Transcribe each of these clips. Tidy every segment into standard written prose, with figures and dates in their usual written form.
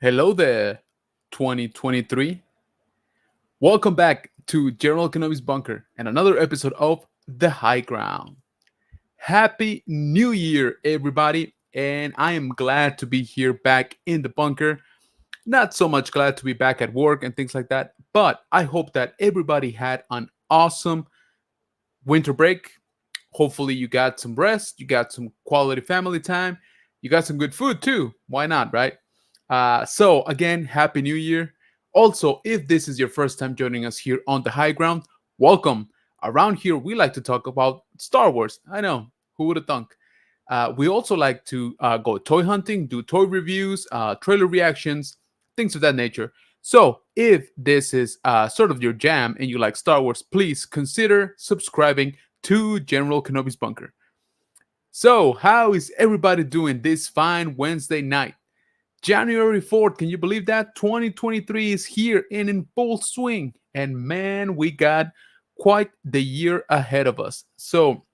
Hello there, 2023. Welcome back to General Kenobi's Bunker and another episode of The High Ground. Happy New Year, everybody, and I am glad to be here back in the bunker. Not so much glad to be back at work and things like that, but I hope that everybody had an awesome winter break. Hopefully, you got some rest, you got some quality family time, you got some good food too. Why not, right? So, again, Happy New Year. Also, if this is your first time joining us here on the high ground, welcome. Around here, we like to talk about Star Wars. I know, who would have thunk? We also like to go toy hunting, do toy reviews, trailer reactions, things of that nature. So, if this is sort of your jam and you like Star Wars, please consider subscribing to General Kenobi's Bunker. So, how is everybody doing this fine Wednesday night? January 4th, can you believe that? 2023 is here and in full swing. And man, we got quite the year ahead of us. So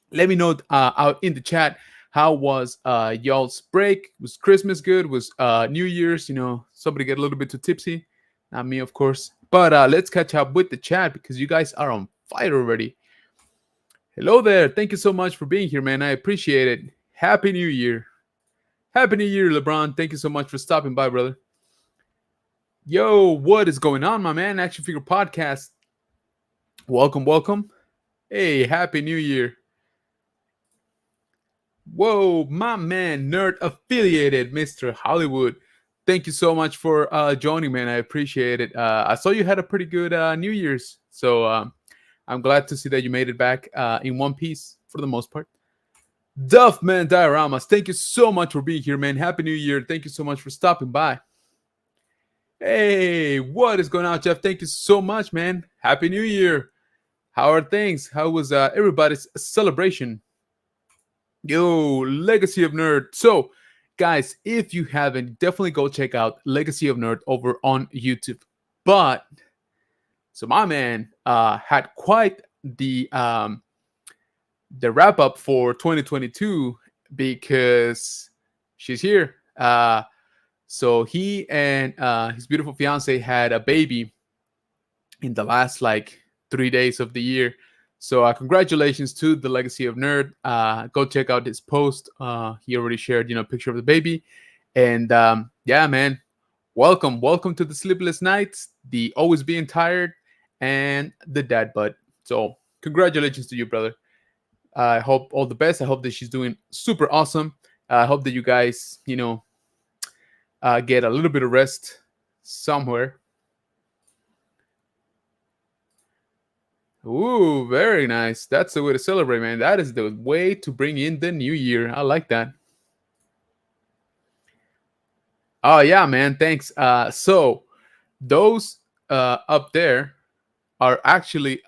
let me know out in the chat, how was y'all's break? Was Christmas good? Was New Year's, somebody get a little bit too tipsy? Not me, of course. But let's catch up with the chat because you guys are on fire already. Hello there. Thank you so much for being here, man. I appreciate it. Happy New Year. Happy New Year, LeBron. Thank you so much for stopping by, brother. Yo, what is going on, my man? Action Figure Podcast. Welcome, welcome. Hey, Happy New Year. Whoa, my man, nerd affiliated, Mr. Hollywood. Thank you so much for joining, man. I appreciate it. I saw you had a pretty good New Year's. So I'm glad to see that you made it back in one piece for the most part. Duffman Dioramas, thank you so much for being here, man. Happy New Year. Thank you so much for stopping by. Hey, what is going on, Jeff? Thank you so much, man. Happy New Year. How are things? How was everybody's celebration? Yo, Legacy of Nerd. So, guys, if you haven't, definitely go check out Legacy of Nerd over on YouTube. But, so my man had quite the wrap up for 2022 because she's here. So he and his beautiful fiance had a baby in the last 3 days of the year. So congratulations to the Legacy of Nerd. Go check out his post. He already shared, a picture of the baby. And yeah, man, welcome to the sleepless nights, the always being tired, and the dad butt. So congratulations to you, brother. I hope all the best. I hope that she's doing super awesome. I hope that you guys, get a little bit of rest somewhere. Ooh, very nice. That's the way to celebrate, man. That is the way to bring in the new year. I like that. Oh yeah, man. Thanks. So those up there are actually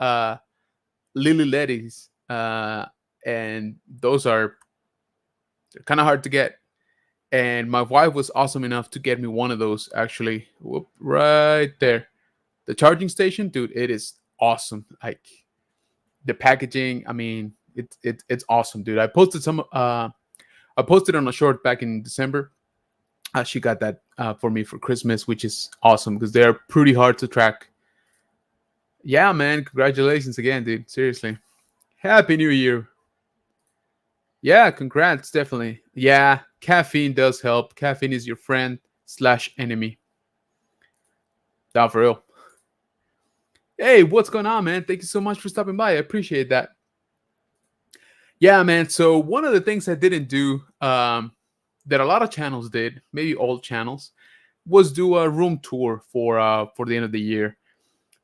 Lily Letty's, and those are kind of hard to get. And my wife was awesome enough to get me one of those, actually. Whoop, right there. The charging station, dude, it is awesome. Like the packaging, I mean, it's awesome, dude. I posted on a short back in December. She got that for me for Christmas, which is awesome because they're pretty hard to track. Yeah, man, congratulations again, dude. Seriously. Happy New Year. Yeah, congrats, definitely. Yeah, caffeine does help. Caffeine is your friend / enemy. Down for real. Hey, what's going on, man? Thank you so much for stopping by. I appreciate that. Yeah, man. So one of the things I didn't do, that a lot of channels did, maybe all channels, was do a room tour for the end of the year.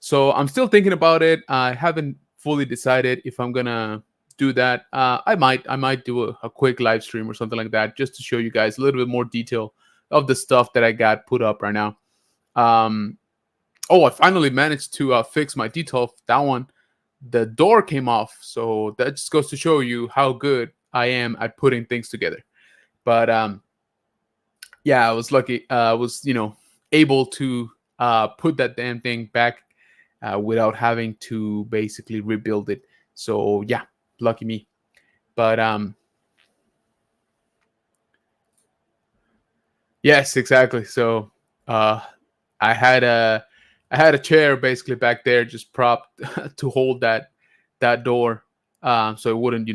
So I'm still thinking about it. I haven't fully decided if I'm gonna do that. I might do a quick live stream or something like that, just to show you guys a little bit more detail of the stuff that I got put up right now. I finally managed to fix my detail. That one, the door came off, so that just goes to show you how good I am at putting things together. But yeah, I was lucky. I was able to put that damn thing back without having to basically rebuild it. So yeah, lucky me. But yes, exactly. So Uh, I had a I had a chair basically back there just propped to hold that door, so it wouldn't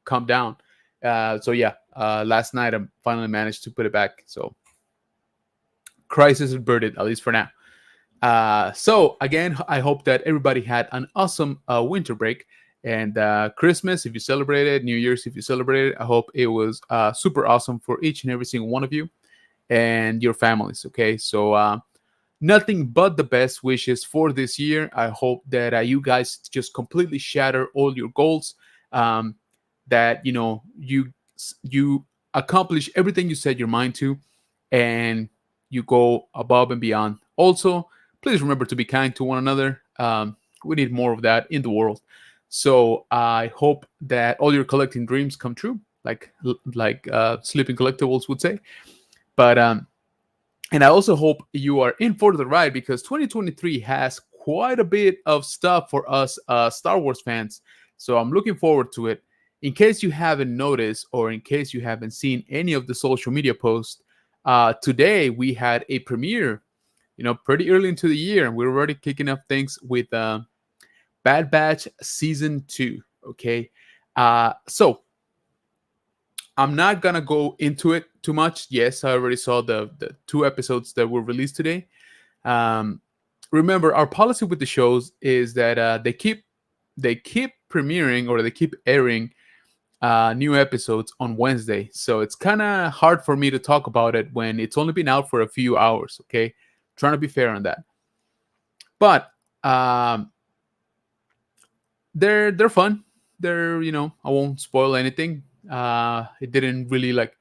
come down. So yeah, last night I finally managed to put it back. So crisis averted, at least for now. So again, I hope that everybody had an awesome winter break and Christmas if you celebrated, New Year's if you celebrated. I hope it was super awesome for each and every single one of you and your families. Okay, so nothing but the best wishes for this year. I hope that you guys just completely shatter all your goals. Um, that you accomplish everything you set your mind to, and you go above and beyond. Also, please remember to be kind to one another. We need more of that in the world. So I hope that all your collecting dreams come true, like Sleeping Collectibles would say. But and I also hope you are in for the ride because 2023 has quite a bit of stuff for us Star Wars fans. So I'm looking forward to it. In case you haven't noticed, or in case you haven't seen any of the social media posts, today we had a premiere. Pretty early into the year, and we're already kicking up things with Bad Batch Season 2. Okay. So I'm not gonna go into it too much. Yes, I already saw the two episodes that were released today. Um, Remember, our policy with the shows is that they keep premiering, or they keep airing new episodes on Wednesday. So it's kind of hard for me to talk about it when it's only been out for a few hours. Okay, trying to be fair on that. But um, they're fun. I won't spoil anything. It didn't really like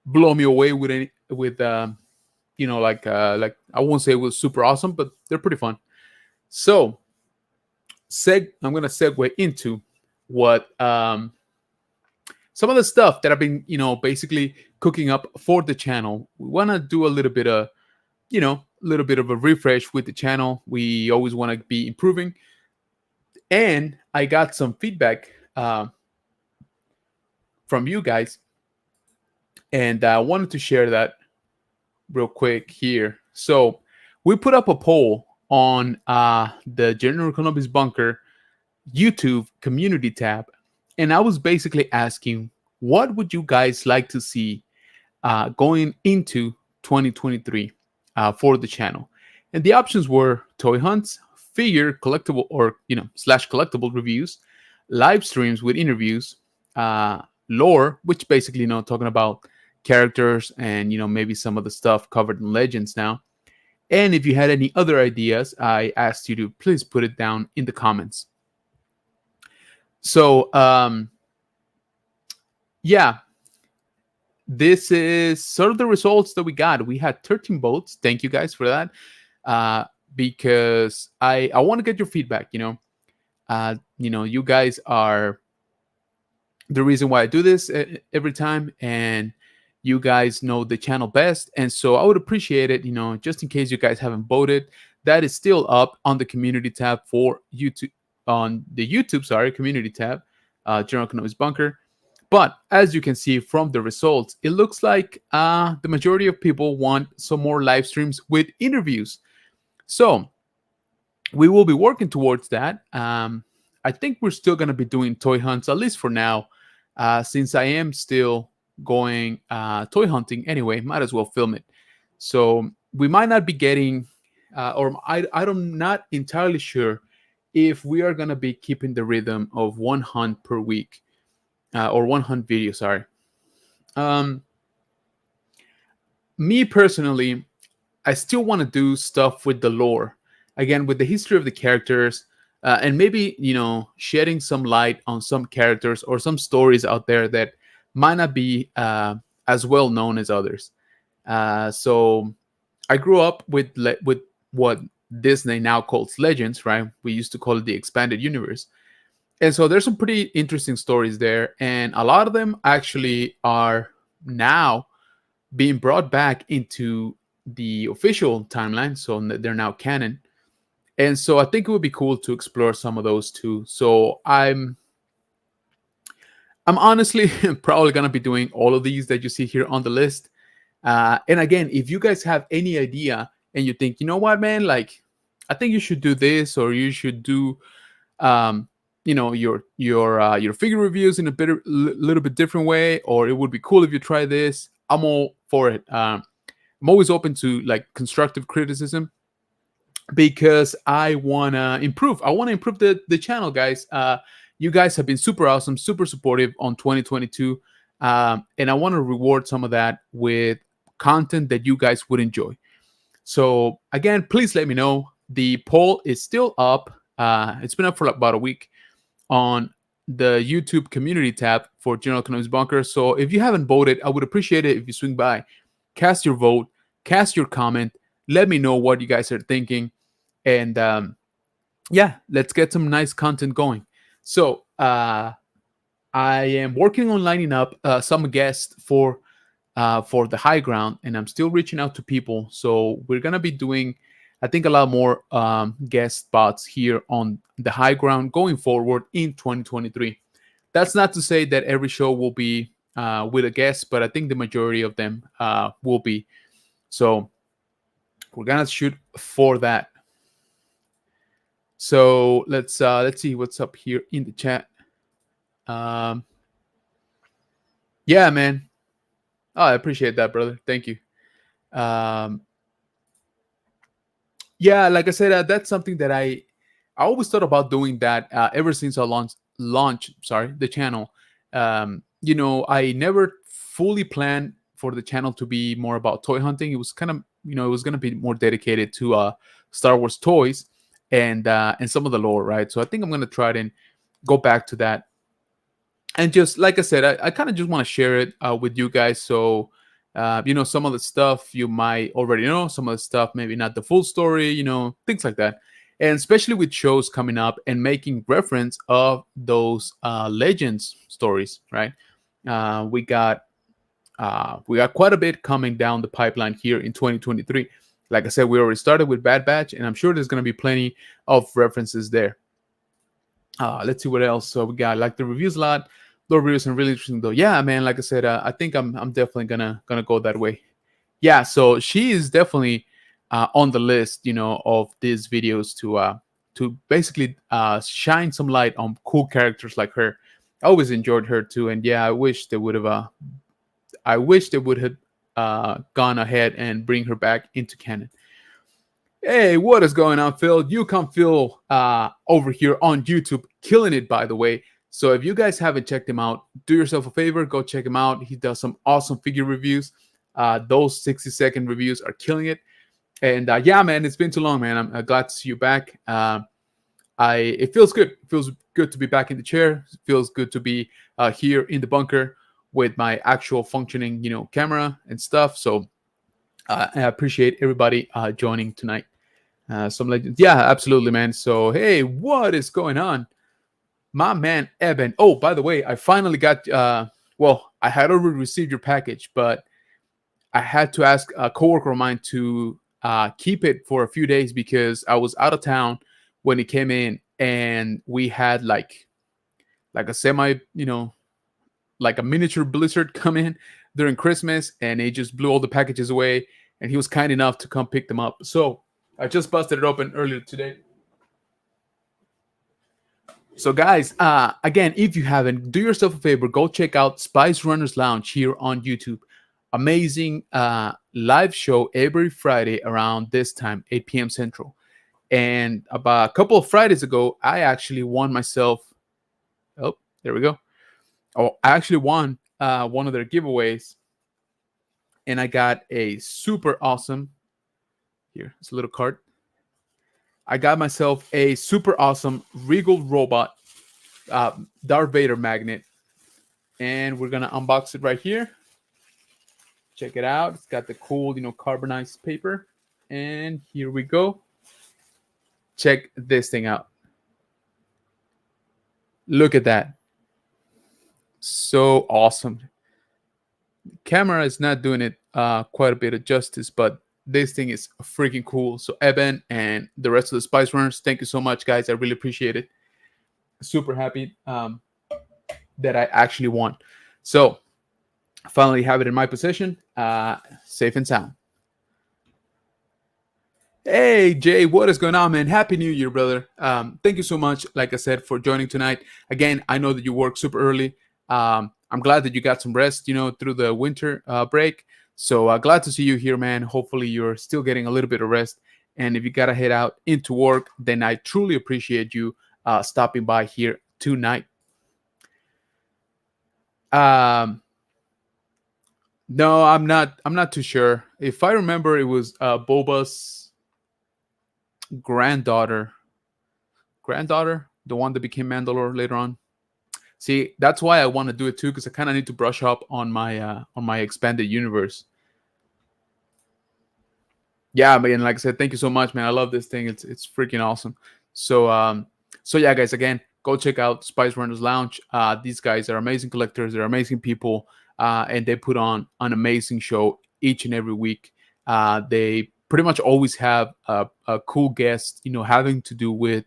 blow me away with any with like I won't say it was super awesome, but they're pretty fun. So I'm gonna segue into what some of the stuff that I've been basically cooking up for the channel. We want to do a little bit of a refresh with the channel. We always want to be improving, and I got some feedback from you guys, and I wanted to share that real quick here. So we put up a poll on the General Cannabis Bunker YouTube community tab, and I was basically asking, what would you guys like to see going into 2023 for the channel? And the options were toy hunts, figure collectible or slash collectible reviews, live streams with interviews, lore, which basically talking about characters and maybe some of the stuff covered in Legends now. And if you had any other ideas, I asked you to please put it down in the comments. So yeah, this is sort of the results that we got. We had 13 votes. Thank you guys for that. Because I want to get your feedback. You guys are the reason why I do this every time, and you guys know the channel best. And so I would appreciate it, just in case you guys haven't voted, that is still up on the community tab for YouTube, on the YouTube, community tab, General Cannabis Bunker. But as you can see from the results, it looks like the majority of people want some more live streams with interviews. So we will be working towards that. I think we're still going to be doing toy hunts, at least for now, since I am still going toy hunting anyway. Might as well film it. So we might not be getting, or I'm not entirely sure if we are going to be keeping the rhythm of one hunt per week. Or one hunt video, sorry. Me personally, I still want to do stuff with the lore, again with the history of the characters, and maybe shedding some light on some characters or some stories out there that might not be as well known as others. So I grew up with what Disney now calls Legends, right? We used to call it the expanded universe. And so there's some pretty interesting stories there, and a lot of them actually are now being brought back into the official timeline, so they're now canon. And so I think it would be cool to explore some of those too. So I'm honestly probably gonna be doing all of these that you see here on the list. And again, if you guys have any idea and you think, you know what, man, like I think you should do this, or you should do um, your figure reviews in a little bit different way, or it would be cool if you try this, I'm all for it. I'm always open to like constructive criticism because I want to improve. I want to improve the channel, guys. You guys have been super awesome, super supportive on 2022. And I want to reward some of that with content that you guys would enjoy. So again, please let me know. The poll is still up. It's been up for about a week on the YouTube community tab for General Economics Bunker. So if you haven't voted, I would appreciate it if you swing by, cast your vote, cast your comment, let me know what you guys are thinking, and yeah, let's get some nice content going. So I am working on lining up some guests for the high ground, and I'm still reaching out to people. So we're gonna be doing, I think, a lot more guest spots here on the high ground going forward in 2023. That's not to say that every show will be with a guest, but I think the majority of them will be. So we're gonna shoot for that. So let's see what's up here in the chat. Yeah, man. Oh, I appreciate that, brother. Thank you. Yeah, like I said, that's something that I always thought about doing that ever since I launch the channel. I never fully planned for the channel to be more about toy hunting. It was kind of, it was going to be more dedicated to Star Wars toys and some of the lore, right? So I think I'm going to try it and go back to that. And just like I said, I kind of just want to share it with you guys. So some of the stuff you might already know, some of the stuff maybe not the full story, things like that. And especially with shows coming up and making reference of those legends stories, right? We got quite a bit coming down the pipeline here in 2023. Like I said, we already started with Bad Batch, and I'm sure there's going to be plenty of references there. Let's see what else. So we got like the reviews a lot. The reviews are really interesting though. Yeah, man. Like I said, I think I'm definitely gonna go that way. Yeah. So she is definitely on the list, of these videos to basically shine some light on cool characters like her. I always enjoyed her too, and yeah, I wish they would have. Gone ahead and bring her back into canon. Hey, what is going on, Phil? You come Phil over here on YouTube, killing it, by the way. So if you guys haven't checked him out, do yourself a favor, go check him out. He does some awesome figure reviews. Those 60-second reviews are killing it. And yeah, man, it's been too long, man. I'm glad to see you back. It feels good. It feels good to be back in the chair. It feels good to be here in the bunker with my actual functioning, camera and stuff. So I appreciate everybody joining tonight. Some legends. Yeah, absolutely, man. So, hey, what is going on? My man, Eben. Oh, by the way, I finally got, I had already received your package, but I had to ask a coworker of mine to keep it for a few days because I was out of town when it came in, and we had like a semi, like a miniature blizzard come in during Christmas, and it just blew all the packages away, and he was kind enough to come pick them up. So I just busted it open earlier today. So guys, again, if you haven't, do yourself a favor, go check out Spice Runners Lounge here on YouTube. Amazing live show every Friday around this time, 8 p.m. Central. And about a couple of Fridays ago, I actually won myself. Oh, there we go. Oh, I actually won one of their giveaways, and I got a super awesome. Here, it's a little card. I got myself a super awesome Regal Robot Darth Vader magnet, and we're gonna unbox it right here. Check it out. It's got the cool, carbonized paper, and here we go. Check this thing out. Look at that. So awesome. Camera is not doing it quite a bit of justice, but this thing is freaking cool. So Eben and the rest of the Spice Runners, thank you so much, guys. I really appreciate it. Super happy that I actually won. So Finally have it in my possession, safe and sound. Hey Jay, what is going on, man? Happy New Year, brother. Thank you so much, like I said, for joining tonight. Again, I know that you work super early. I'm glad that you got some rest, through the winter break. So glad to see you here, man. Hopefully, you're still getting a little bit of rest. And if you gotta head out into work, then I truly appreciate you stopping by here tonight. Um, no, I'm not. I'm not too sure. If I remember, it was Boba's granddaughter granddaughter, the one that became Mandalore later on. See, that's why I want to do it too, because I kind of need to brush up on my expanded universe. Yeah, but like I said, thank you so much, man. I love this thing. It's freaking awesome. So yeah, guys, again, go check out Spice Runners Lounge. These guys are amazing collectors. They're amazing people, and they put on an amazing show each and every week. They pretty much always have a cool guest, having to do with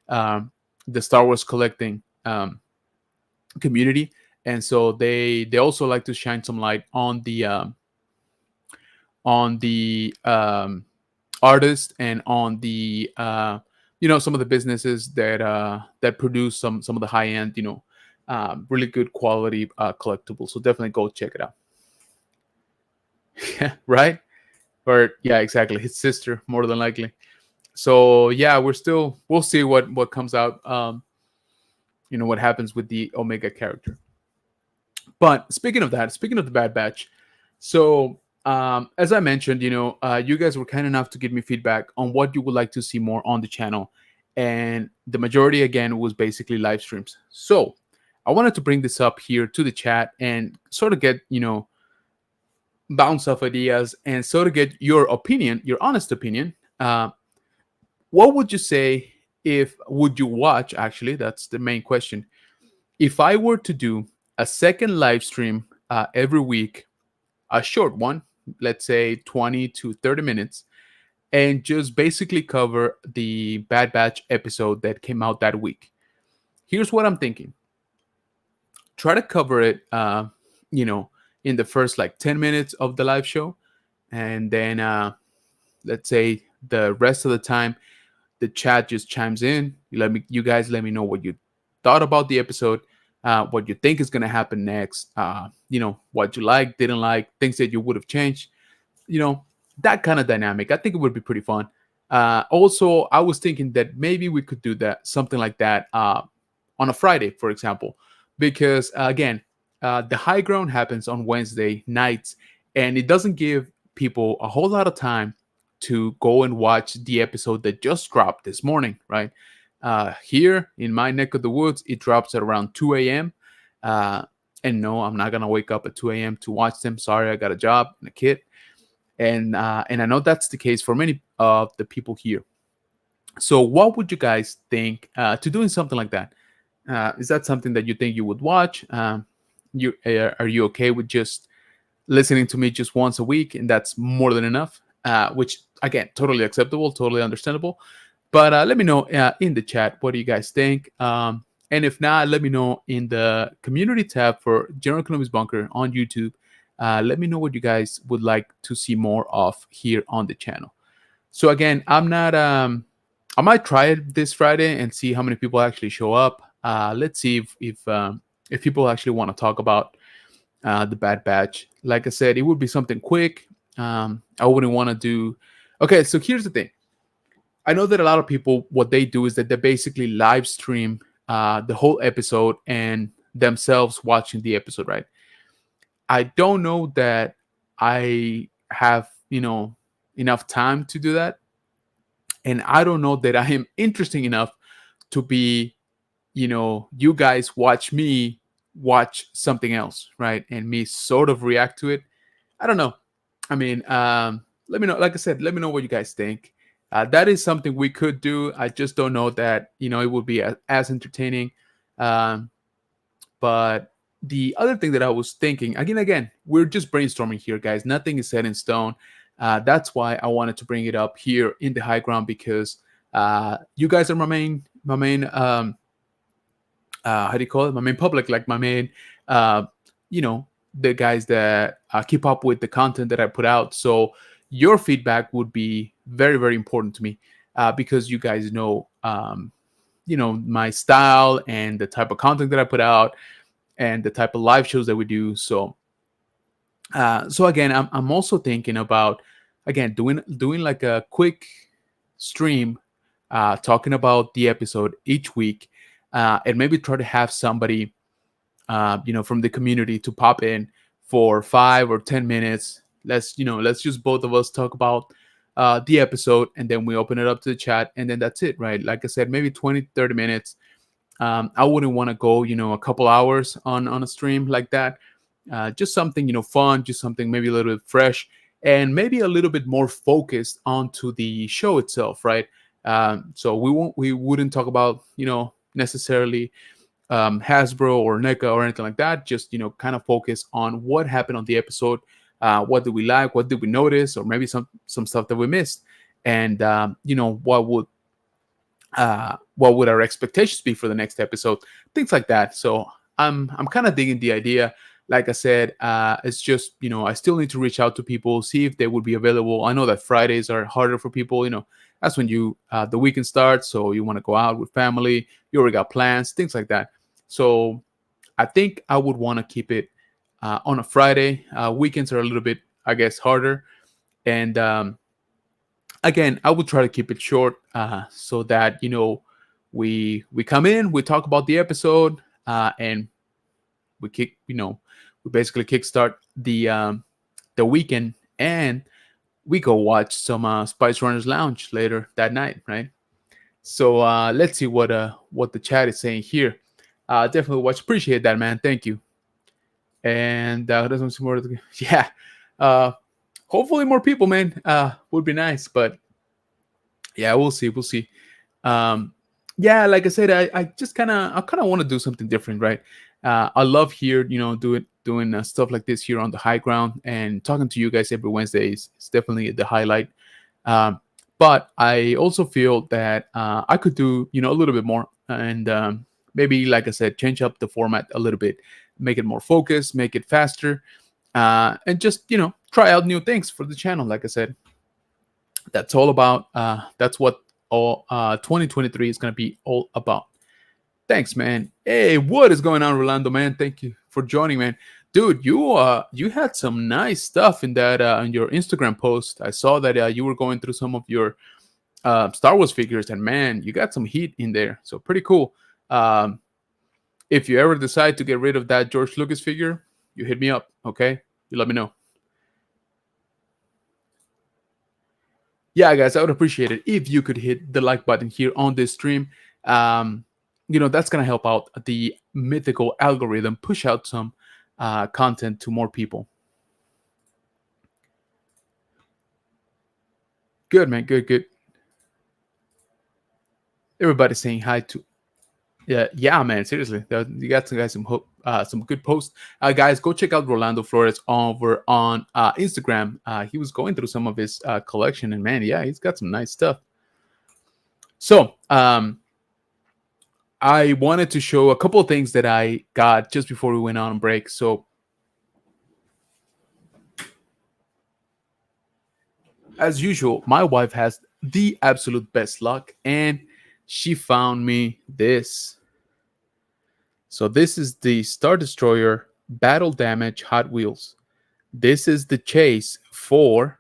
um, the Star Wars collecting community, and so they also like to shine some light on the artists and on the some of the businesses that produce some of the high end really good quality collectibles. So definitely go check it out. Yeah, right. Or yeah, exactly, his sister more than likely. So yeah, we'll see what comes out. What happens with the Omega character. But speaking of that, speaking of the Bad Batch, so as I mentioned, you guys were kind enough to give me feedback on what you would like to see more on the channel, and the majority again was basically live streams. So I wanted to bring this up here to the chat and sort of get bounce off ideas and sort of get your opinion, your honest opinion. What would you say if would you watch? Actually, that's the main question. If I were to do a second live stream every week, a short one, let's say 20 to 30 minutes, and just basically cover the Bad Batch episode that came out that week. Here's what I'm thinking: try to cover it, you know, in the first like 10 minutes of the live show, and then let's say the rest of the time, the chat just chimes in. You guys let me know what you thought about the episode, what you think is going to happen next, what you like, didn't like, things that you would have changed, you know, that kind of dynamic. I think it would be pretty fun. Also, I was thinking that maybe we could do that, something like that, on a Friday, for example, because again, the high ground happens on Wednesday nights, and it doesn't give people a whole lot of time to go and watch the episode that just dropped this morning, right? Here in my neck of the woods, it drops at around 2 a.m. And no, I'm not gonna wake up at 2 a.m. to watch them. Sorry, I got a job and a kid, and I know that's the case for many of the people here. So, what would you guys think to doing something like that? Is that something that you think you would watch? You are you okay with just listening to me just once a week, and that's more than enough? Which again, totally acceptable, totally understandable. But let me know in the chat, what do you guys think? And if not, let me know in the community tab for General Economics Bunker on YouTube. Let me know what you guys would like to see more of here on the channel. So again, I'm not. I might try it this Friday and see how many people actually show up. Let's see if people actually want to talk about the Bad Batch. Like I said, it would be something quick. I wouldn't want to do. Okay, so here's the thing. I know that a lot of people, what they do is that they basically live stream the whole episode and themselves watching the episode, right? I don't know that I have, enough time to do that. And I don't know that I am interesting enough to be, you guys watch me watch something else, right? And me sort of react to it. I don't know. I mean, let me know. Like I said, let me know what you guys think. That is something we could do. I just don't know that it would be as entertaining. Um, but the other thing that I was thinking, again, we're just brainstorming here, guys. Nothing is set in stone. That's why I wanted to bring it up here in the high ground, because you guys are my main how do you call it? My main public, like my main, uh, you know, the guys that keep up with the content that I put out. So your feedback would be very, very important to me, because you guys know, my style and the type of content that I put out and the type of live shows that we do. So again, I'm also thinking about, again, doing like a quick stream, talking about the episode each week, and maybe try to have somebody, from the community to pop in for 5 or 10 minutes. Let's just both of us talk about the episode, and then we open it up to the chat, and then that's it, right? Like I said, maybe 20, 30 minutes. I wouldn't want to go, a couple hours on a stream like that. Just something, fun, just something maybe a little bit fresh, and maybe a little bit more focused onto the show itself, right? So we wouldn't talk about, necessarily Hasbro or NECA or anything like that. Just, kind of focus on what happened on the episode. What did we like? What did we notice? Or maybe some stuff that we missed, and what would our expectations be for the next episode, things like that. So I'm kind of digging the idea. Like I said, it's just, I still need to reach out to people, see if they would be available. I know that Fridays are harder for people. That's when the weekend starts, so you want to go out with family, you already got plans, things like that. So I think I would want to keep it on a Friday. Weekends are a little bit, I guess, harder. And again, I would try to keep it short, so that we come in, we talk about the episode, and we basically kickstart the weekend, and we go watch some Spice Runners Lounge later that night, right? So let's see what the chat is saying here. Definitely watch. Appreciate that, man. Thank you. And there's some more. Yeah. Uh, Hopefully more people, man. Would be nice, but yeah, we'll see. We'll see. Yeah, like I said, I kind of want to do something different, right? I love here, doing stuff like this here on the high ground, and talking to you guys every Wednesday is definitely the highlight. Um, but I also feel that I could do, a little bit more, and maybe, like I said, change up the format a little bit, make it more focused, make it faster, and just, try out new things for the channel. Like I said, that's all about. That's what all 2023 is going to be all about. Thanks, man. Hey, what is going on, Rolando, man? Thank you for joining, man. Dude, you had some nice stuff in that on your Instagram post. I saw that you were going through some of your Star Wars figures, and man, you got some heat in there. So pretty cool. If you ever decide to get rid of that George Lucas figure, you hit me up, okay? You let me know. Yeah, guys, I would appreciate it if you could hit the like button here on this stream. That's gonna help out the mythical algorithm, push out some content to more people. Good, man. Good, good. Everybody's saying hi to. Yeah, man. Seriously, you got some guys some good posts. Guys, go check out Rolando Flores over on Instagram. He was going through some of his collection, and man, yeah, he's got some nice stuff. So, I wanted to show a couple of things that I got just before we went on break. So, as usual, my wife has the absolute best luck, and she found me this. So this is the Star Destroyer Battle Damage Hot Wheels. This is the chase for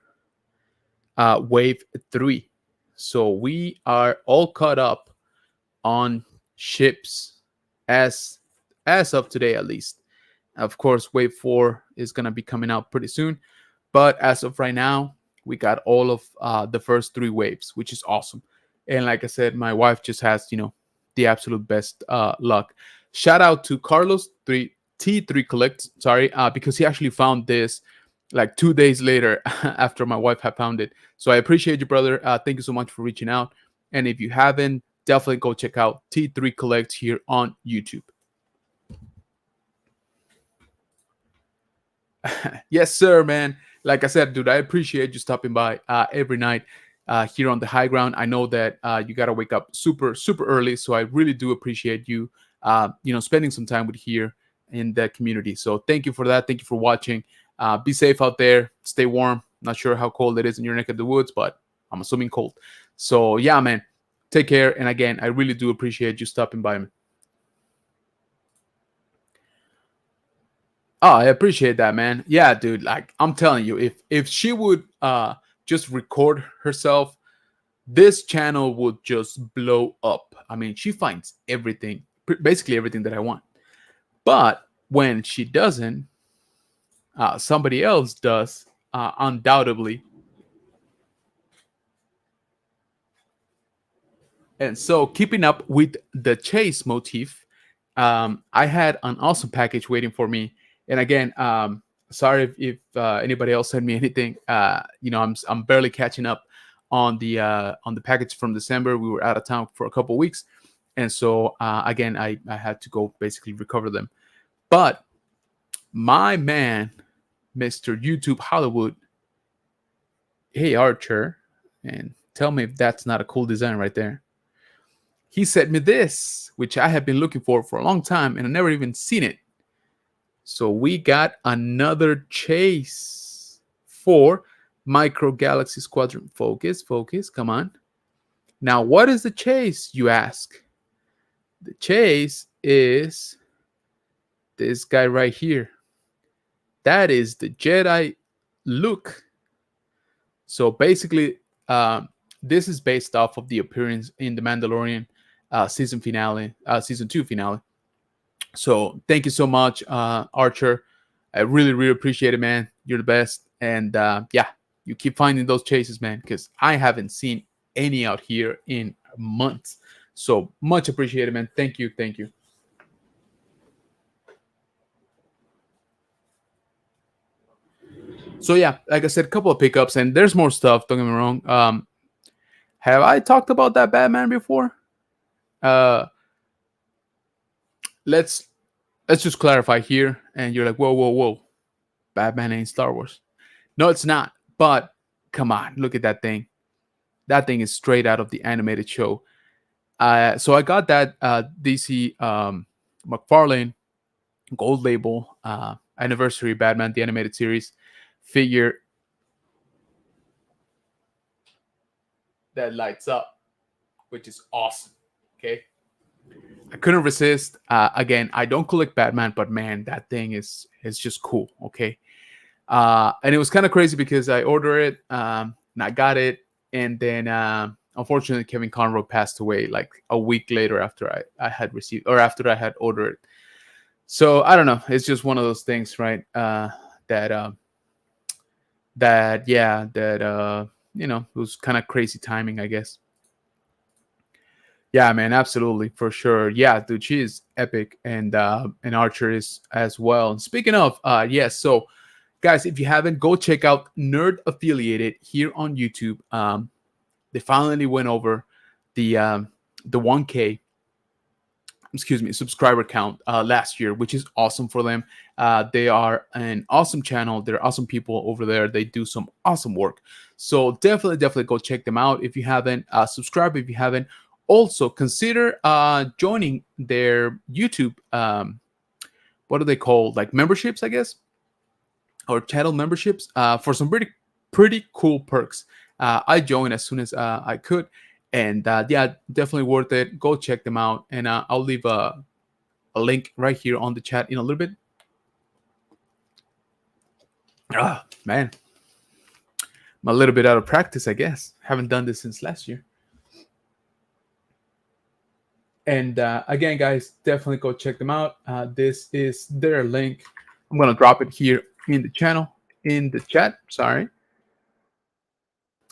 Wave 3. So we are all caught up on ships as of today, at least. Of course, Wave 4 is going to be coming out pretty soon. But as of right now, we got all of the first 3 waves, which is awesome. And like I said, my wife just has, the absolute best luck. Shout out to Carlos T3 Collect, sorry, because he actually found this like 2 days later after my wife had found it. So I appreciate you, brother. Thank you so much for reaching out. And if you haven't, definitely go check out T3 Collect here on YouTube. Yes, sir, man. Like I said, dude, I appreciate you stopping by every night here on the high ground. I know that you got to wake up super, super early. So I really do appreciate you, spending some time with here in the community. So thank you for that. Thank you for watching. Be safe out there. Stay warm. Not sure how cold it is in your neck of the woods, but I'm assuming cold. So yeah, man, take care. And again, I really do appreciate you stopping by, man. Oh, I appreciate that, man. Yeah, dude. Like I'm telling you, if she would just record herself, this channel would just blow up. I mean, she finds everything, basically everything that I want. But when she doesn't, somebody else does, undoubtedly. And so, keeping up with the chase motif, I had an awesome package waiting for me. And again, sorry if anybody else sent me anything. I'm barely catching up on the package from December. We were out of town for a couple weeks, and so again, I had to go basically recover them. But my man, Mr. YouTube Hollywood, hey Archer, and tell me if that's not a cool design right there. He sent me this, which I have been looking for a long time, and I never even seen it. So we got another chase for Micro Galaxy Squadron. Focus, focus, come on. Now, what is the chase, you ask? The chase is this guy right here. That is the Jedi Luke. So basically, this is based off of the appearance in the Mandalorian season 2 finale. So thank you so much, Archer. I really, really appreciate it, man. You're the best. And yeah, you keep finding those chases, man, because I haven't seen any out here in months. So much appreciated, man. Thank you. Thank you. So yeah, like I said, a couple of pickups, and there's more stuff. Don't get me wrong. Have I talked about that Batman before? Uh, let's just clarify here. And you're like, whoa, whoa, whoa, Batman ain't Star Wars. No, it's not. But come on, look at that thing. That thing is straight out of the animated show. So I got that DC McFarlane Gold Label anniversary Batman the Animated Series figure that lights up, which is awesome. Okay, I couldn't resist. Again, I don't collect Batman, but man, that thing is just cool. Okay, and it was kind of crazy because I ordered it and I got it, and then unfortunately Kevin Conroy passed away like a week later after I had received, or after I had ordered it. So I don't know. It's just one of those things, right? That it was kind of crazy timing, I guess. Yeah, man, absolutely, for sure. Yeah, dude, she is epic, and Archer is as well. And speaking of, yes, so guys, if you haven't, go check out Nerd Affiliated here on YouTube. They finally went over the 1K, excuse me, subscriber count last year, which is awesome for them. They are an awesome channel. They're awesome people over there. They do some awesome work. So definitely go check them out if you haven't. Subscribe if you haven't. Also, consider joining their YouTube. What do they call, like, memberships, I guess, or channel memberships for some pretty cool perks. I joined as soon as I could, and yeah, definitely worth it. Go check them out, and I'll leave a link right here on the chat in a little bit. Ah, man, I'm a little bit out of practice, I guess. Haven't done this since last year. And again, guys, definitely go check them out. This is their link. I'm gonna drop it here in the channel, in the chat. Sorry.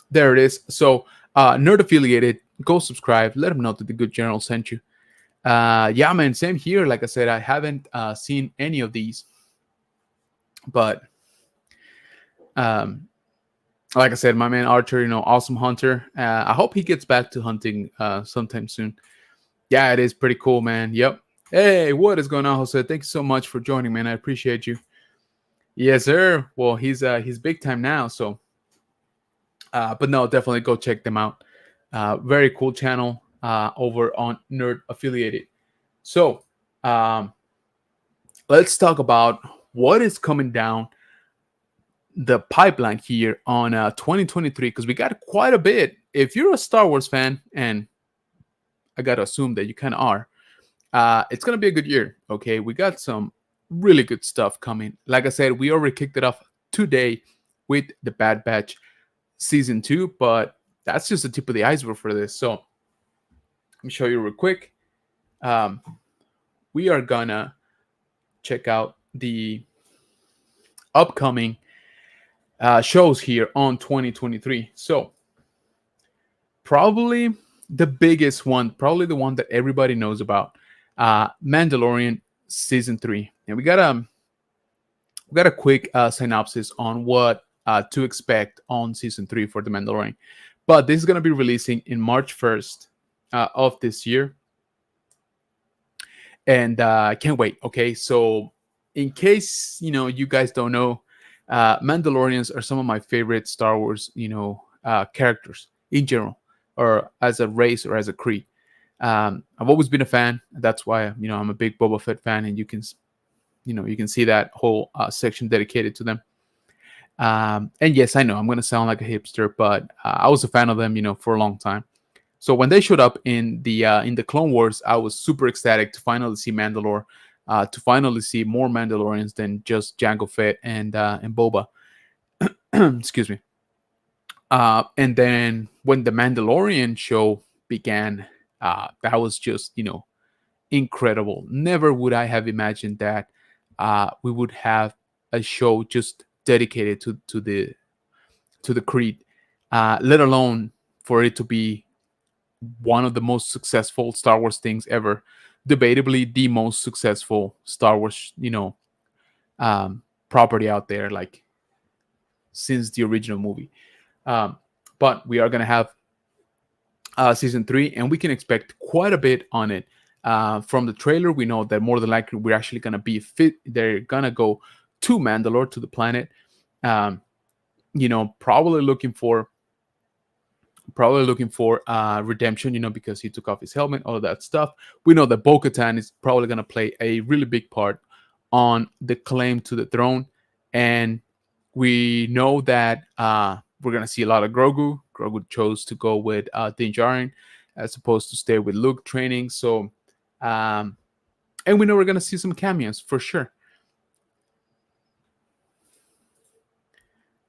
There it is. So Nerd Affiliated, go subscribe. Let them know that the good general sent you. Yeah, man, same here. Like I said, I haven't seen any of these, but like I said, my man Archer, awesome hunter. I hope he gets back to hunting sometime soon. Yeah, it is pretty cool, man. Yep. Hey, what is going on, Jose? Thanks so much for joining, man. I appreciate you. Yes, sir. Well, he's big time now, so. But no, definitely go check them out. Very cool channel over on Nerd Affiliated. So, let's talk about what is coming down the pipeline here on 2023, because we got quite a bit. If you're a Star Wars fan, and I gotta assume that you kind of are, it's gonna be a good year. Okay, we got some really good stuff coming. Like I said, we already kicked it off today with the Bad Batch season 2, but that's just the tip of the iceberg for this. So let me show you real quick. Um, we are gonna check out the upcoming shows here on 2023. So probably the biggest one, probably the one that everybody knows about, Mandalorian season 3. And we got a quick synopsis on what to expect on season 3 for the Mandalorian. But this is going to be releasing in March 1st of this year, and I can't wait. Okay, so in case you guys don't know, Mandalorians are some of my favorite Star Wars characters in general, or as a race, or as a creed. I've always been a fan. That's why I'm a big Boba Fett fan, and you can see that whole section dedicated to them. And yes, I know I'm gonna sound like a hipster, but I was a fan of them, for a long time. So when they showed up in the Clone Wars, I was super ecstatic to finally see Mandalore, to finally see more Mandalorians than just Jango Fett and Boba. Excuse me. And then when the Mandalorian show began, that was just incredible. Never would I have imagined that we would have a show just dedicated to the creed, let alone for it to be one of the most successful Star Wars things ever, debatably the most successful Star Wars, property out there, like since the original movie. Um, but we are gonna have season 3, and we can expect quite a bit on it. From the trailer, we know that more than likely we're actually gonna be fit. They're gonna go to Mandalore, to the planet. Um, probably looking for redemption, because he took off his helmet, all of that stuff. We know that Bo-Katan is probably going to play a really big part on the claim to the throne, and we know that we're going to see a lot of Grogu. Grogu chose to go with Din Djarin as opposed to stay with Luke training. So, and we know we're going to see some cameos for sure.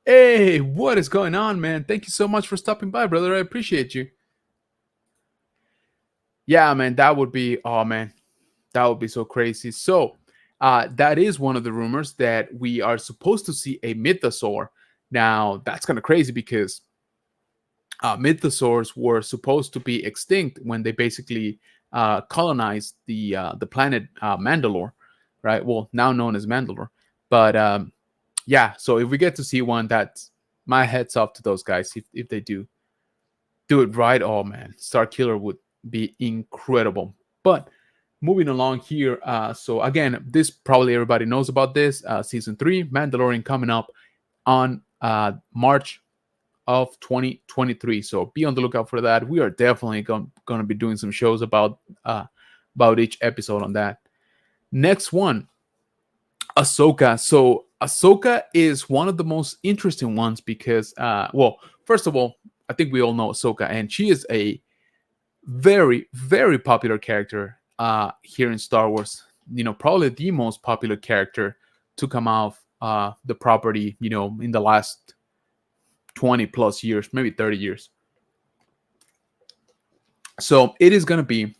Hey, what is going on, man? Thank you so much for stopping by, brother. I appreciate you. Yeah, man, that would be, oh man, that would be so crazy. So, that is one of the rumors, that we are supposed to see a mythosaur. Now, that's kind of crazy because mythosaurs were supposed to be extinct when they basically colonized the planet Mandalore, right? Well, now known as Mandalore. But yeah, so if we get to see one, that's my heads off to those guys if they do it right. Oh man, Star Killer would be incredible. But moving along here, so again, this probably everybody knows about this. Season 3, Mandalorian, coming up on March of 2023. So be on the lookout for that. We are definitely going to be doing some shows about each episode on that. Next one, Ahsoka. So Ahsoka is one of the most interesting ones because, well, first of all, I think we all know Ahsoka, and she is a very, very popular character here in Star Wars. Probably the most popular character to come out the property, in the last 20 plus years, maybe 30 years. So it is going to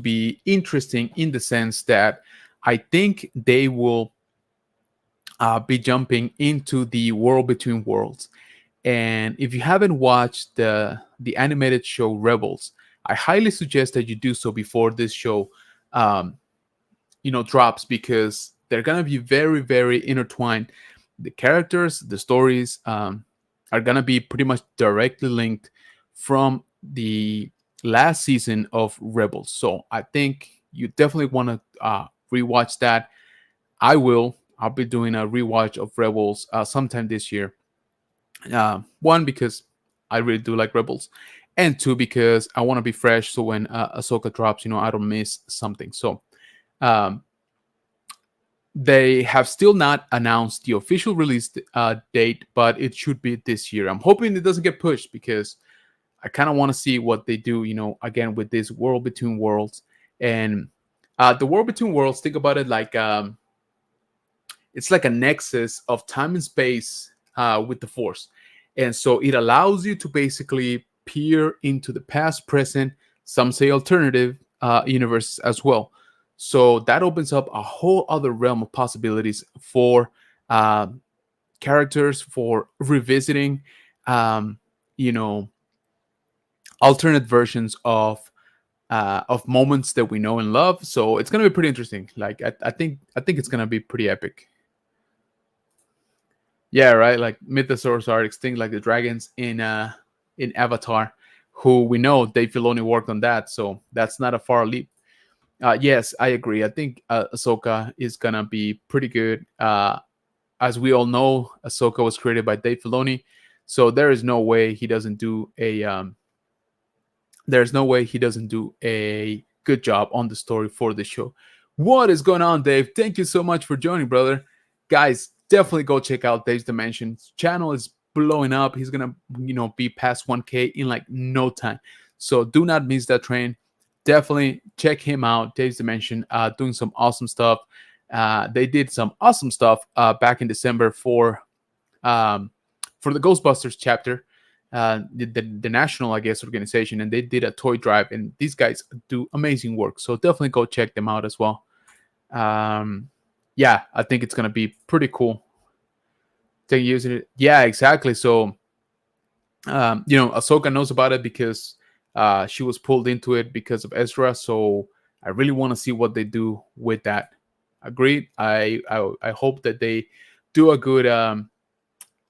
be interesting in the sense that I think they will be jumping into the world between worlds. And if you haven't watched the animated show Rebels, I highly suggest that you do so before this show drops, because they're gonna be very, very intertwined. The characters, the stories are gonna be pretty much directly linked from the last season of Rebels. So I think you definitely want to rewatch that. I'll be doing a rewatch of Rebels sometime this year. One, because I really do like Rebels, and two because I want to be fresh. So when Ahsoka drops, I don't miss something. So um, they have still not announced the official release date, but it should be this year. I'm hoping it doesn't get pushed because I kind of want to see what they do, again with this world between worlds. And the world between worlds, think about it like it's like a nexus of time and space with the Force. And so it allows you to basically peer into the past, present, some say alternative universes as well. So that opens up a whole other realm of possibilities for uh, characters, for revisiting, um, you know, alternate versions of moments that we know and love. So it's gonna be pretty interesting. Like I think it's gonna be pretty epic. Yeah, right. Like mythosaurs are extinct, like the dragons in Avatar, who we know Dave Filoni worked on that. So that's not a far leap. Yes, I agree. I think Ahsoka is gonna be pretty good. As we all know, Ahsoka was created by Dave Filoni, so there is no way he doesn't do a there's no way he doesn't do a good job on the story for the show. What is going on, Dave? Thank you so much for joining, brother. Guys, definitely go check out Dave's Dimensions. Channel is blowing up. He's gonna, be past 1K in like no time. So do not miss that train. Definitely check him out. Dave's Dimension, doing some awesome stuff. They did some awesome stuff back in December um, for the Ghostbusters chapter, the national, I guess, organization, and they did a toy drive. And these guys do amazing work, so definitely go check them out as well. Yeah, I think it's gonna be pretty cool. They're using it, yeah, exactly. So, Ahsoka knows about it because she was pulled into it because of Ezra. So I really want to see what they do with that. Agreed. I hope that they do a good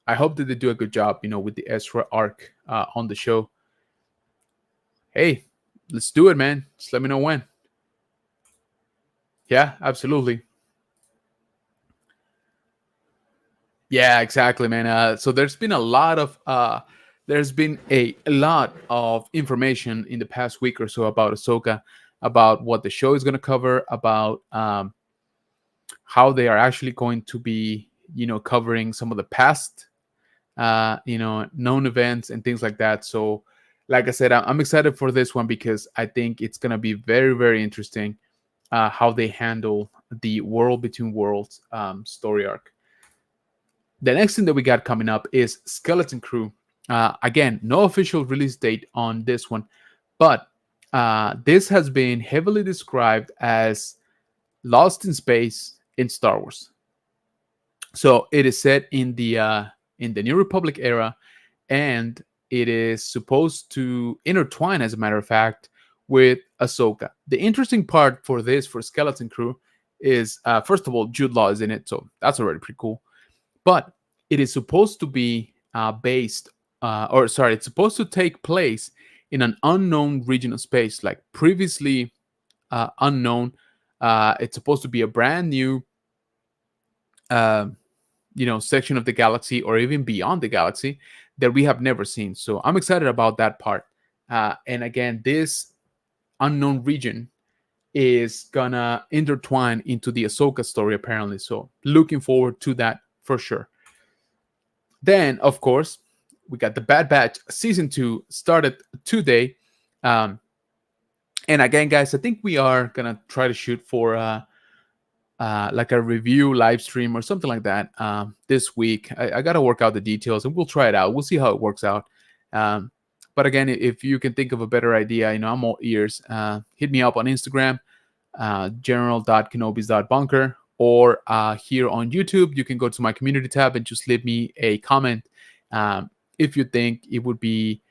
I hope that they do a good job, with the Ezra arc on the show. Hey, let's do it, man. Just let me know when. Yeah, absolutely. Yeah, exactly, man. So there's been a lot of information in the past week or so about Ahsoka, about what the show is going to cover, about how they are actually going to be, covering some of the past known events and things like that. So, like I said, I'm excited for this one because I think it's gonna be very, very interesting how they handle the World Between Worlds story arc. The next thing that we got coming up is Skeleton Crew. Again, no official release date on this one, but this has been heavily described as Lost in Space in Star Wars. So it is set in the New Republic era, and it is supposed to intertwine, as a matter of fact, with Ahsoka. The interesting part for this, for Skeleton Crew, is first of all, Jude Law is in it, so that's already pretty cool. But it is supposed to be it's supposed to take place in an unknown region of space, like previously unknown. It's supposed to be a brand new uh, section of the galaxy, or even beyond the galaxy, that we have never seen. So I'm excited about that part. And again, this unknown region is gonna intertwine into the Ahsoka story, apparently. So looking forward to that for sure. Then, of course, we got the Bad Batch season 2 started today. And again, guys, I think we are gonna try to shoot for like a review live stream or something like that this week. I got to work out the details, and we'll try it out. We'll see how it works out. But again, if you can think of a better idea, I'm all ears. Hit me up on Instagram, general.kenobis.bunker, or here on YouTube. You can go to my community tab and just leave me a comment if you think it would be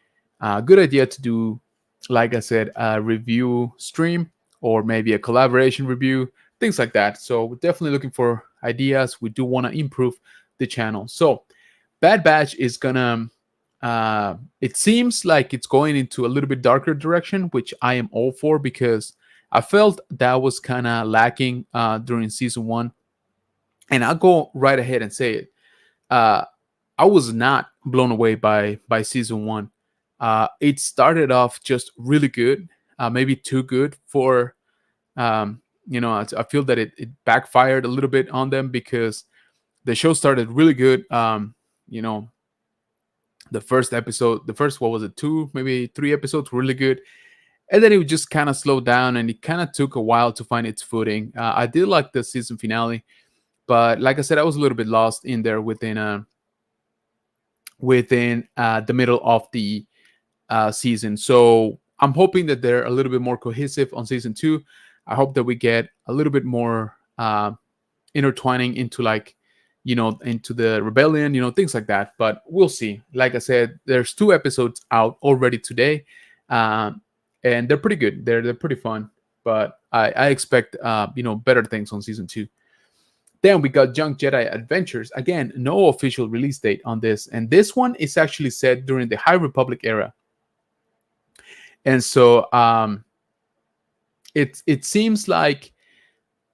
a good idea to do, like I said, a review stream, or maybe a collaboration review, things like that. So we're definitely looking for ideas. We do want to improve the channel. So Bad Batch is gonna it seems like it's going into a little bit darker direction, which I am all for, because I felt that was kind of lacking during season 1. And I'll go right ahead and say it. I was not blown away by season 1. It started off just really good, maybe too good for I feel that it backfired a little bit on them because the show started really good. You know, the first episode, the first what was it, two, maybe three episodes, were really good, and then it would just kind of slow down, and it kind of took a while to find its footing. I did like the season finale, but like I said, I was a little bit lost in there within the middle of the season. So I'm hoping that they're a little bit more cohesive on season two. I hope that we get a little bit more intertwining into into the rebellion, things like that. But we'll see. Like I said, there's two episodes out already today, um, and they're pretty good. They're pretty fun. But I expect better things on season two. Then we got Young Jedi Adventures. Again, no official release date on this, and this one is actually set during the High Republic era. And so it seems like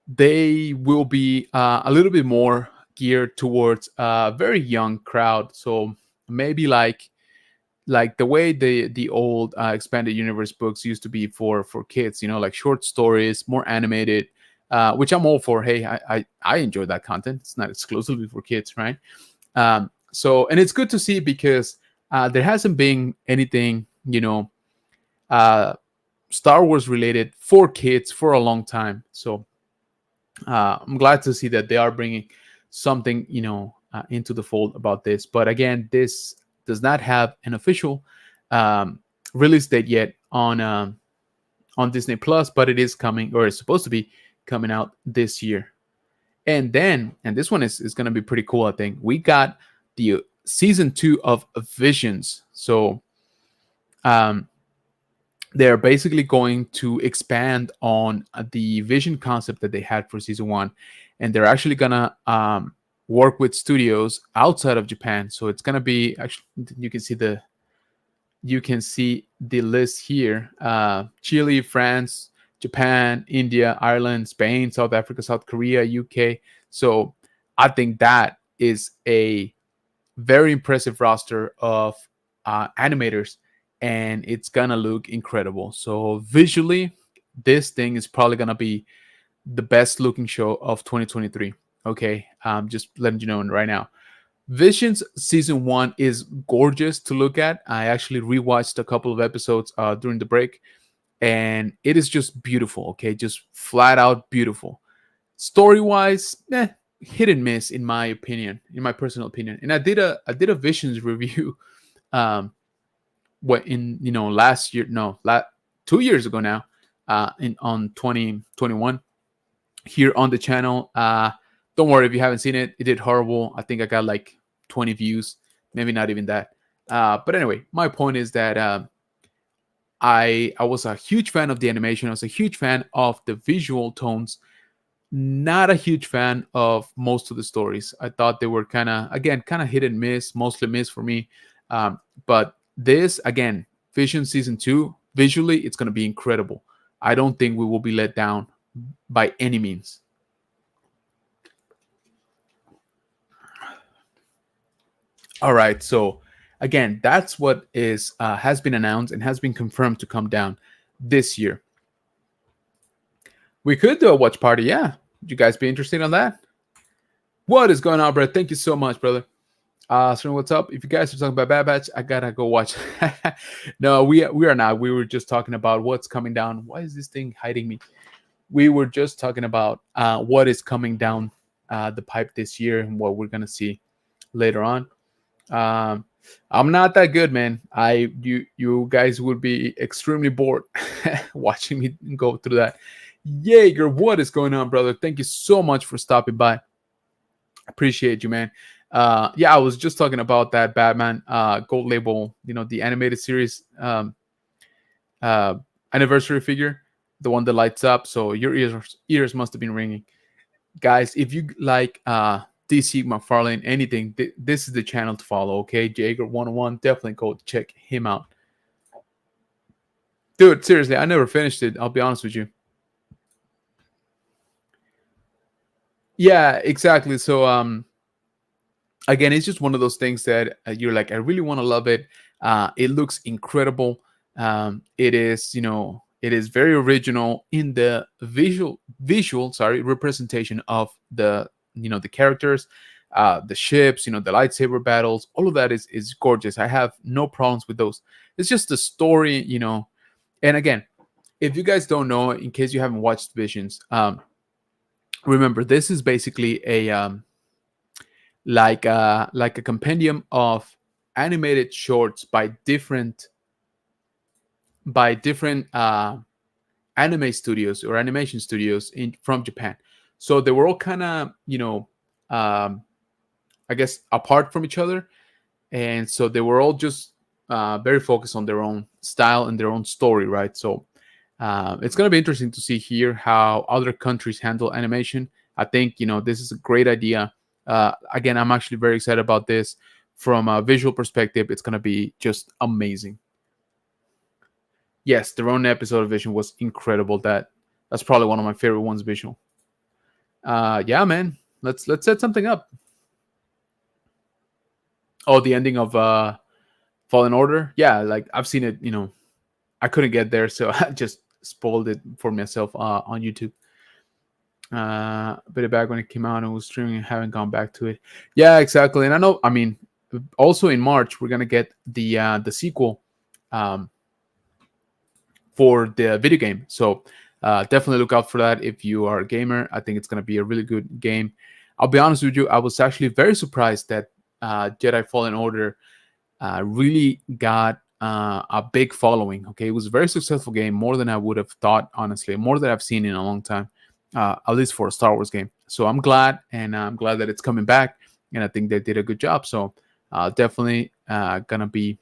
they will be a little bit more geared towards a very young crowd. So maybe like the way the old expanded universe books used to be for kids, like short stories, more animated, which I'm all for. Hey, I enjoy that content. It's not exclusively for kids, right? So, and it's good to see because there hasn't been anything, uh, Star Wars related for kids for a long time. So I'm glad to see that they are bringing something, into the fold about this. But again, this does not have an official um, release date yet on Disney Plus, but it is coming, or it's supposed to be coming out this year. And this one is going to be pretty cool. I think we got the season 2 of Visions. So um, they're basically going to expand on the vision concept that they had for season 1, and they're actually gonna work with studios outside of Japan. So it's gonna be, actually, you can see the list here: Chile, France, Japan, India, Ireland, Spain, South Africa, South Korea, UK. So I think that is a very impressive roster of animators, and it's gonna look incredible. So visually, this thing is probably gonna be the best looking show of 2023. Okay, just letting you know right now. Visions season 1 is gorgeous to look at. I actually rewatched a couple of episodes during the break, and it is just beautiful. Okay, just flat out beautiful. Story wise, hit and miss in my opinion, in my personal opinion. And I did a Visions review, what in last year, no, 2 years ago now, in on 2021 here on the channel. Don't worry if you haven't seen it. It did horrible. I think I got like 20 views, maybe not even that. But anyway, my point is that I was a huge fan of the animation. I was a huge fan of the visual tones. Not a huge fan of most of the stories. I thought they were kind of hit and miss, mostly miss for me. But this, again, Vision season 2, visually, it's going to be incredible. I don't think we will be let down by any means. All right, so again, that's what is has been announced and has been confirmed to come down this year. We could do a watch party, yeah. Would you guys be interested on that? What is going on, bro? Thank you so much, brother. So what's up? If you guys are talking about Bad Batch, I gotta go watch. No, we are not. We were just talking about what's coming down. Why is this thing hiding me? We were just talking about what is coming down the pipe this year and what we're gonna see later on. I'm not that good, man. You guys would be extremely bored watching me go through that. Jaeger, what is going on, brother? Thank you so much for stopping by. Appreciate you, man. Yeah, I was just talking about that Batman Gold Label, the animated series anniversary figure, the one that lights up. So your ears must have been ringing, guys. If you like DC McFarlane, anything, this is the channel to follow. Okay, Jaeger 101, definitely go check him out, dude. Seriously, I never finished it. I'll be honest with you. Yeah, exactly. So again, it's just one of those things that you're like, I really want to love it. It looks incredible. It is, it is very original in the visual representation of the characters, the ships, the lightsaber battles. All of that is gorgeous. I have no problems with those. It's just the story, and again, if you guys don't know, in case you haven't watched Visions, remember this is basically a like a compendium of animated shorts by different anime studios or animation studios in from Japan. So they were all kind of um, I guess apart from each other, and so they were all just very focused on their own style and their own story, right? So it's going to be interesting to see here how other countries handle animation. I think this is a great idea. Again, I'm actually very excited about this. From a visual perspective, it's going to be just amazing. Yes, the own episode of Vision was incredible. That's probably one of my favorite ones. Visual. Yeah, man. Let's set something up. Oh, the ending of Fallen Order. Yeah, like I've seen it. I couldn't get there, so I just spoiled it for myself on YouTube. A bit back when it came out and was streaming, and haven't gone back to it. Yeah, exactly. And I know. I mean, also in March we're gonna get the sequel um, for the video game. So definitely look out for that if you are a gamer. I think it's gonna be a really good game. I'll be honest with you. I was actually very surprised that Jedi Fallen Order really got a big following. Okay, it was a very successful game, more than I would have thought, honestly, more than I've seen in a long time, at least for a Star Wars game. So I'm glad, and I'm glad that it's coming back, and I think they did a good job. So definitely gonna be,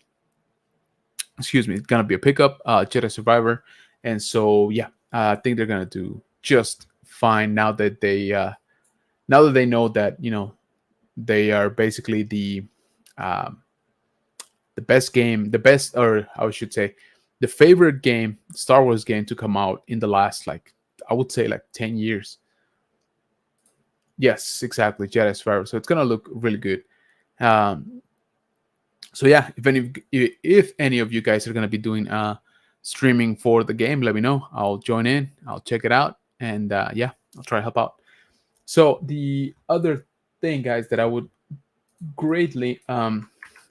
excuse me, gonna be a pickup, Jedi Survivor, and so yeah, I think they're gonna do just fine now that they know that they are basically the best game, the best, or I should say, the favorite game, Star Wars game to come out in the last, like, I would say, like 10 years. Yes, exactly, Jedi Survivor. So it's gonna look really good. Um, so yeah, if any of you guys are gonna be doing streaming for the game, let me know. I'll join in. I'll check it out, and yeah, I'll try to help out. So the other thing, guys, that I would greatly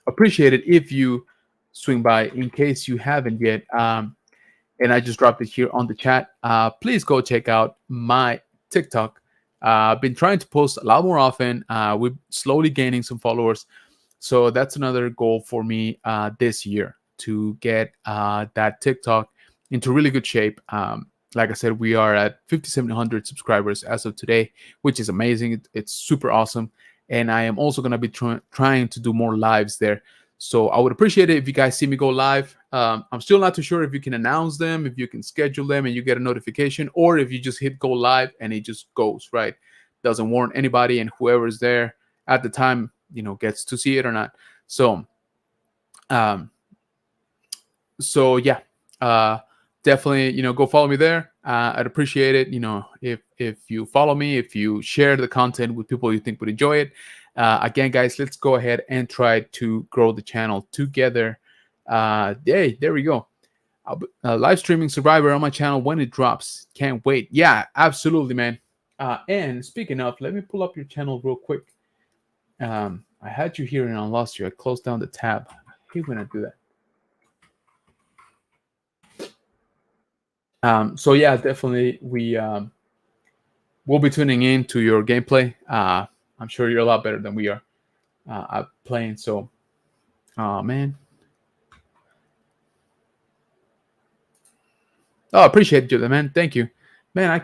appreciate it if you swing by, in case you haven't yet. And I just dropped it here on the chat. Please go check out my TikTok. I've been trying to post a lot more often. We're slowly gaining some followers. So that's another goal for me this year, to get that TikTok into really good shape. Like I said, we are at 5,700 subscribers as of today, which is amazing. It's super awesome. And I am also going to be trying to do more lives there. So I would appreciate it if you guys see me go live. I'm still not too sure if you can announce them, if you can schedule them and you get a notification, or if you just hit go live and it just goes, right? Doesn't warn anybody, and whoever's there at the time, gets to see it or not. So, um, so yeah, definitely, go follow me there. I'd appreciate it. If you follow me, if you share the content with people you think would enjoy it. Again, guys, let's go ahead and try to grow the channel together. Hey, there we go. Live streaming Survivor on my channel when it drops. Can't wait. Yeah, absolutely, man. And speaking of, let me pull up your channel real quick. I had you here and I lost you. I closed down the tab. I hate when I do that. So yeah, definitely we'll be tuning in to your gameplay. I'm sure you're a lot better than we are at playing. So, man. Oh, appreciate you, man. Thank you, man. I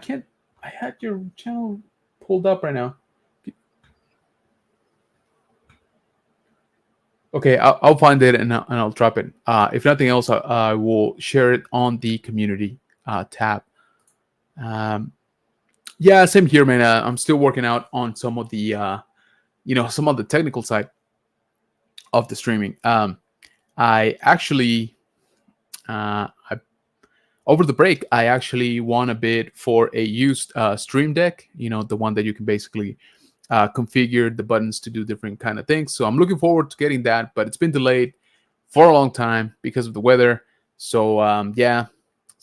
had your channel pulled up right now. Okay, I'll find it and I'll drop it. If nothing else, I will share it on the community tab. Yeah, same here, man. I'm still working out on some of the some of the technical side of the streaming. I actually I over the break, I actually won a bid for a used Stream Deck. The one that you can basically configure the buttons to do different kind of things. So I'm looking forward to getting that, but it's been delayed for a long time because of the weather. So yeah,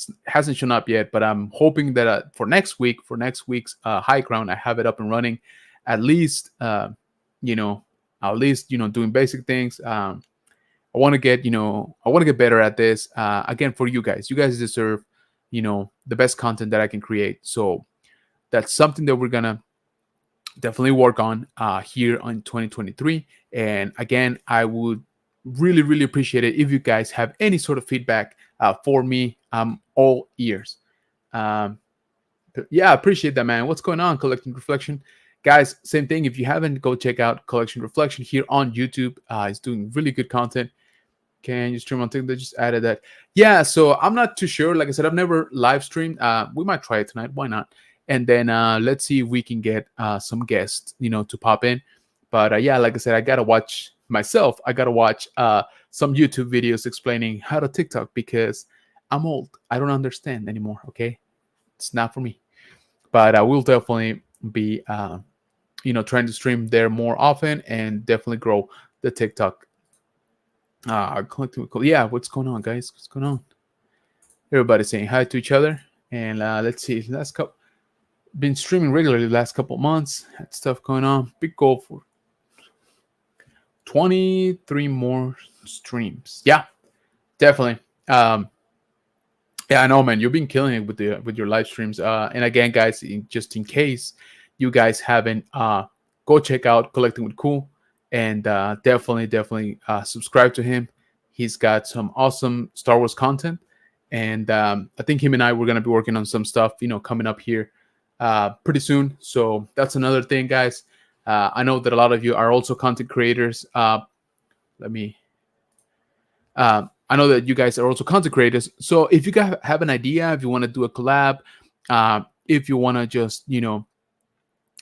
it hasn't shown up yet, but I'm hoping that for next week's high ground, I have it up and running, at least you know, doing basic things. I want to get better at this. Again, for you guys, deserve, the best content that I can create. So that's something that we're gonna definitely work on here on 2023. And again, I would really, really appreciate it if you guys have any sort of feedback for me. I'm all ears. Um, yeah, I appreciate that, man. What's going on, Collecting Reflection? Guys, same thing. If you haven't, go check out Collection Reflection here on YouTube. It's doing really good content. Can you stream on TikTok? They just added that. Yeah, so I'm not too sure. Like I said, I've never live streamed. We might try it tonight. Why not? And then let's see if we can get some guests, to pop in. But yeah, like I said, I gotta watch myself. I gotta watch some YouTube videos explaining how to TikTok because I'm old. I don't understand anymore. Okay, it's not for me. But I will definitely be, trying to stream there more often and definitely grow the TikTok. Yeah, what's going on, guys? What's going on? Everybody saying hi to each other. And let's see, last couple been streaming regularly the last couple months. Had stuff going on. Big goal for 23 more streams. Yeah, definitely. Yeah, I know, man. You've been killing it with your live streams. And again, guys, just in case you guys haven't, go check out Collecting with Cool, and definitely subscribe to him. He's got some awesome Star Wars content, and I think him and I were gonna be working on some stuff, coming up here pretty soon. So that's another thing, guys. I know that a lot of you are also content creators. Let me. I know that you guys are also content creators. So if you guys have an idea, if you want to do a collab, if you want to just,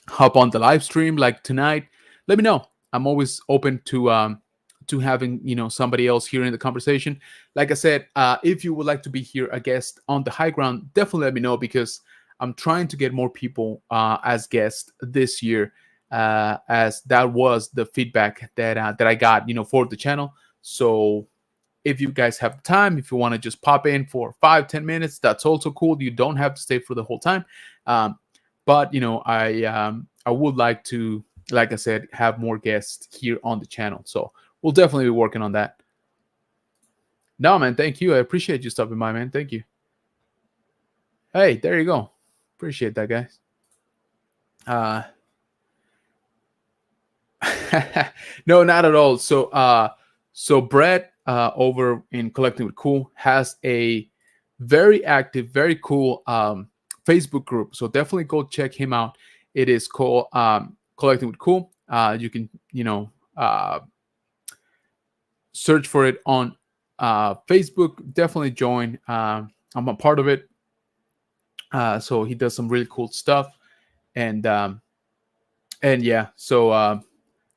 hop on the live stream like tonight, let me know. I'm always open to having, somebody else here in the conversation. Like I said, if you would like to be here a guest on the high ground, definitely let me know, because I'm trying to get more people as guests this year, as that was the feedback that I got, for the channel. So if you guys have time, if you want to just pop in for 5-10 minutes, that's also cool. You don't have to stay for the whole time. But I would like to, like I said, have more guests here on the channel. So we'll definitely be working on that. No, man, thank you. I appreciate you stopping by, man. Thank you. Hey, there you go. Appreciate that, guys. No, not at all. So Brett over in Collecting with Cool has a very active, very cool Facebook group. So definitely go check him out. It is called Collecting with Cool. You can, search for it on Facebook. Definitely join. I'm a part of it. So he does some really cool stuff. And yeah, so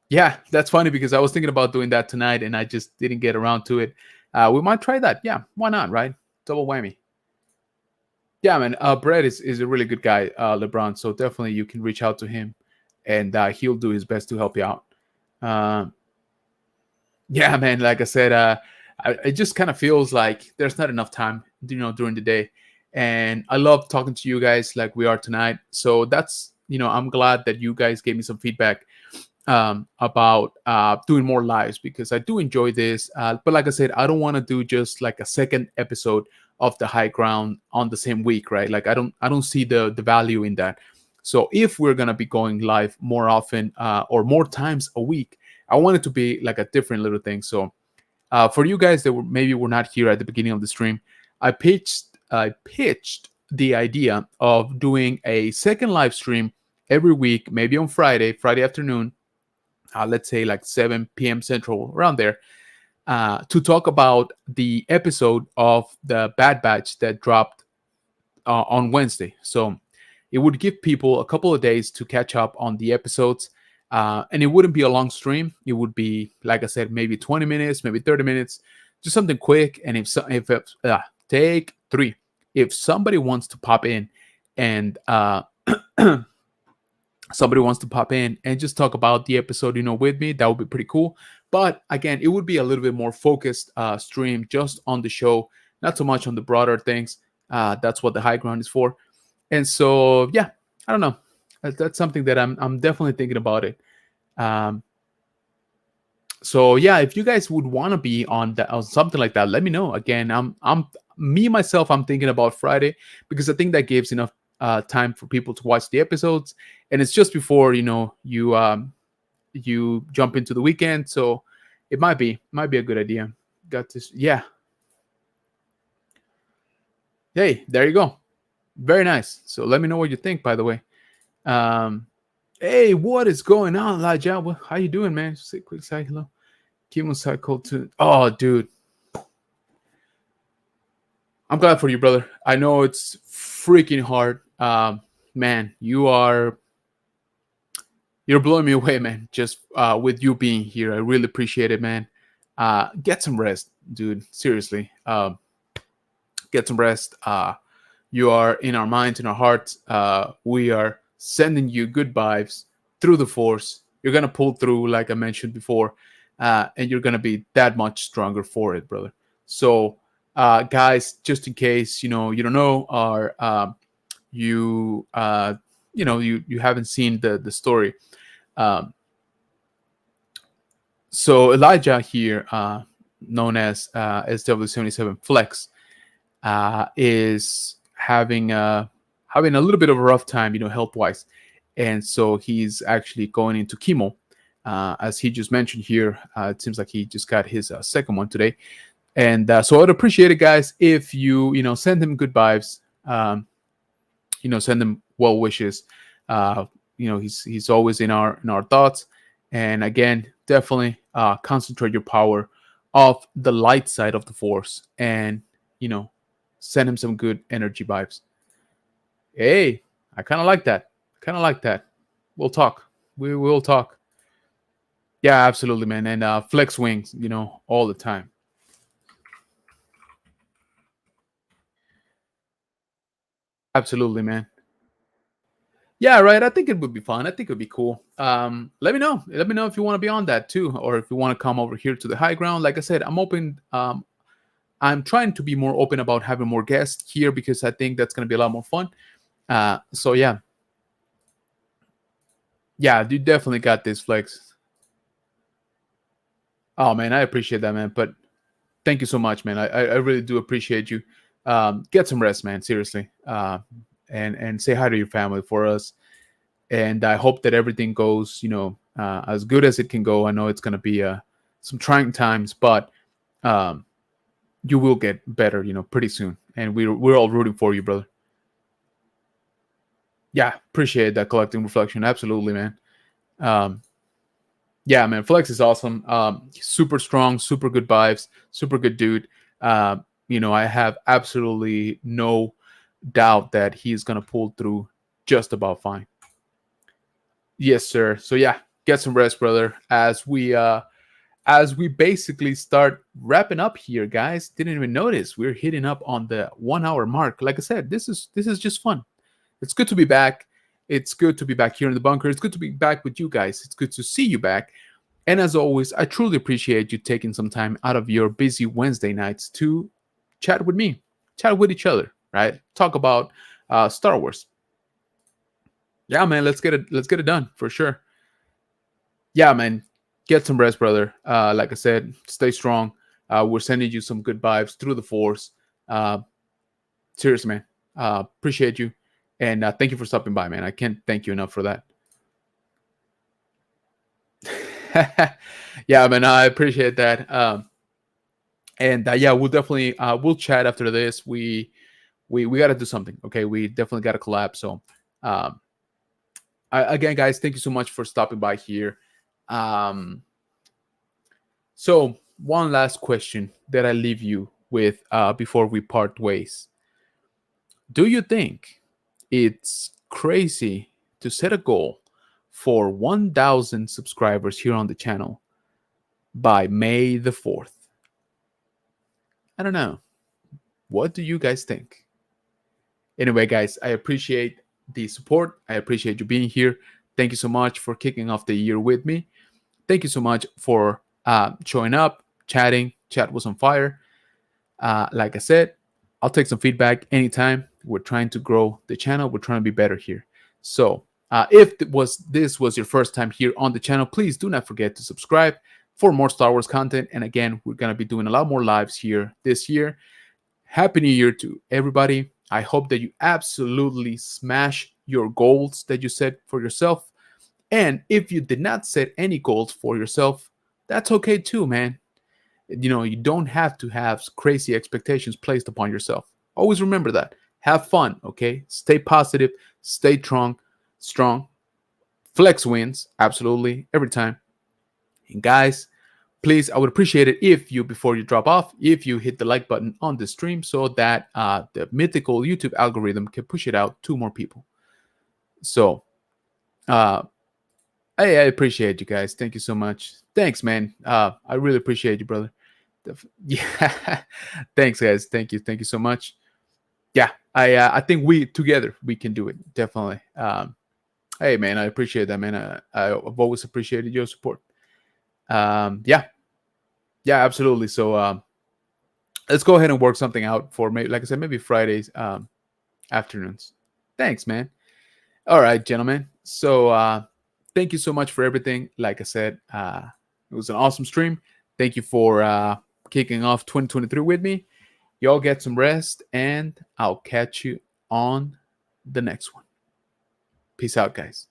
yeah, that's funny because I was thinking about doing that tonight and I just didn't get around to it. We might try that. Yeah, why not, right? Double whammy. Yeah, man. Brett is a really good guy, LeBron. So definitely you can reach out to him, and he'll do his best to help you out. Yeah, man. Like I said, it just kind of feels like there's not enough time, during the day, and I love talking to you guys like we are tonight. So that's, I'm glad that you guys gave me some feedback about doing more lives, because I do enjoy this. But like I said, I don't want to do just like a second episode of the high ground on the same week, right? Like I don't see the value in that. So if we're gonna be going live more often or more times a week, I want it to be like a different little thing. So for you guys that maybe were not here at the beginning of the stream, I pitched the idea of doing a second live stream every week, maybe on Friday afternoon, let's say like 7 p.m. Central, around there, to talk about the episode of the Bad Batch that dropped on Wednesday. So it would give people a couple of days to catch up on the episodes. And it wouldn't be a long stream. It would be, like I said, maybe 20 minutes, maybe 30 minutes, just something quick. And take 3. If somebody wants to pop in and somebody wants to pop in and just talk about the episode, with me, that would be pretty cool. But again, it would be a little bit more focused stream just on the show, not so much on the broader things. That's what the high ground is for. And so, yeah, I don't know. That's something that I'm definitely thinking about it. Um, so yeah, if you guys would want to be on that on something like that, let me know. Again, I'm me myself. I'm thinking about Friday because I think that gives enough time for people to watch the episodes, and it's just before you jump into the weekend, so it might be a good idea. Got this, yeah. Hey, there you go. Very nice. So let me know what you think. By the way, um, hey, what is going on, Elijah? How you doing, man? Say a quick say hello. Kimo Cycle to. Oh, dude, I'm glad for you, brother. I know it's freaking hard. Man, you're blowing me away, man. Just with you being here, I really appreciate it, man. Get some rest, dude. Seriously, get some rest. You are in our minds, in our hearts. We are sending you good vibes through the force. You're gonna pull through, like I mentioned before, and you're gonna be that much stronger for it, brother. So, guys, just in case you don't know, or you you haven't seen the story. Um, so Elijah here, known as SW77 Flex, is having a little bit of a rough time, health wise, and so he's actually going into chemo. As he just mentioned here, it seems like he just got his second one today, and so I'd appreciate it, guys, if you send him good vibes, send him well wishes. He's always in our thoughts, and again, definitely concentrate your power off the light side of the force, and you know send him some good energy vibes. Hey, I kind of like that. Kind of like that. We'll talk. We will talk. Yeah, absolutely, man. And flex wings, all the time. Absolutely, man. Yeah, right. I think it would be fun. I think it would be cool. Let me know. Let me know if you want to be on that too, or if you want to come over here to the high ground. Like I said, I'm open. I'm trying to be more open about having more guests here because I think that's going to be a lot more fun. So yeah, yeah, you definitely got this, Flex. Oh man, I appreciate that, man. But thank you so much, man. I really do appreciate you. Get some rest, man. Seriously. And say hi to your family for us. And I hope that everything goes, as good as it can go. I know it's gonna be some trying times, but um, you will get better, pretty soon. And we're all rooting for you, brother. Yeah, appreciate that collecting reflection. Absolutely, man. Um, yeah, man, Flex is awesome. Super strong, super good vibes, super good dude. I have absolutely no doubt that he's gonna pull through just about fine. Yes, sir. So yeah, get some rest, brother. As we basically start wrapping up here, guys. Didn't even notice we're hitting up on the 1 hour mark. Like I said, this is just fun. It's good to be back. It's good to be back here in the bunker. It's good to be back with you guys. It's good to see you back. And as always, I truly appreciate you taking some time out of your busy Wednesday nights to chat with me, chat with each other, right? Talk about Star Wars. Yeah, man, let's get it done for sure. Yeah, man, get some rest, brother. Like I said, stay strong. We're sending you some good vibes through the force. Uh, Seriously, man. Appreciate you, and thank you for stopping by, man. I can't thank you enough for that. Yeah, man, I appreciate that. And yeah, we'll definitely we'll chat after this. We got to do something. Okay, we definitely got to collab. So, um, again, guys, thank you so much for stopping by here. Um, so one last question that I leave you with before we part ways. Do you think it's crazy to set a goal for 1,000 subscribers here on the channel by May the 4th? I don't know. What do you guys think? Anyway, guys, I appreciate the support. I appreciate you being here. Thank you so much for kicking off the year with me. Thank you so much for showing up, chatting. Chat was on fire. Like I said, I'll take some feedback anytime. We're trying to grow the channel. We're trying to be better here. So if this was your first time here on the channel, please do not forget to subscribe for more Star Wars content. And again, we're gonna be doing a lot more lives here this year. Happy New Year to everybody. I hope that you absolutely smash your goals that you set for yourself. And if you did not set any goals for yourself, that's okay too, man. You don't have to have crazy expectations placed upon yourself. Always remember that. Have fun, okay? Stay positive, stay strong. Flex wins, absolutely, every time. And guys, please, I would appreciate it if you, before you drop off, if you hit the like button on the stream so that the mythical YouTube algorithm can push it out to more people. So, I appreciate you guys. Thank you so much. Thanks, man. I really appreciate you, brother. Yeah. Thanks, guys. Thank you so much. Yeah, I think we together we can do it, definitely. Hey, man, I appreciate that, man. I've always appreciated your support. Yeah, absolutely. So let's go ahead and work something out for maybe, like I said, maybe Fridays afternoons. Thanks, man. All right, gentlemen. So thank you so much for everything. Like I said, it was an awesome stream. Thank you for kicking off 2023 with me. Y'all get some rest, and I'll catch you on the next one. Peace out, guys.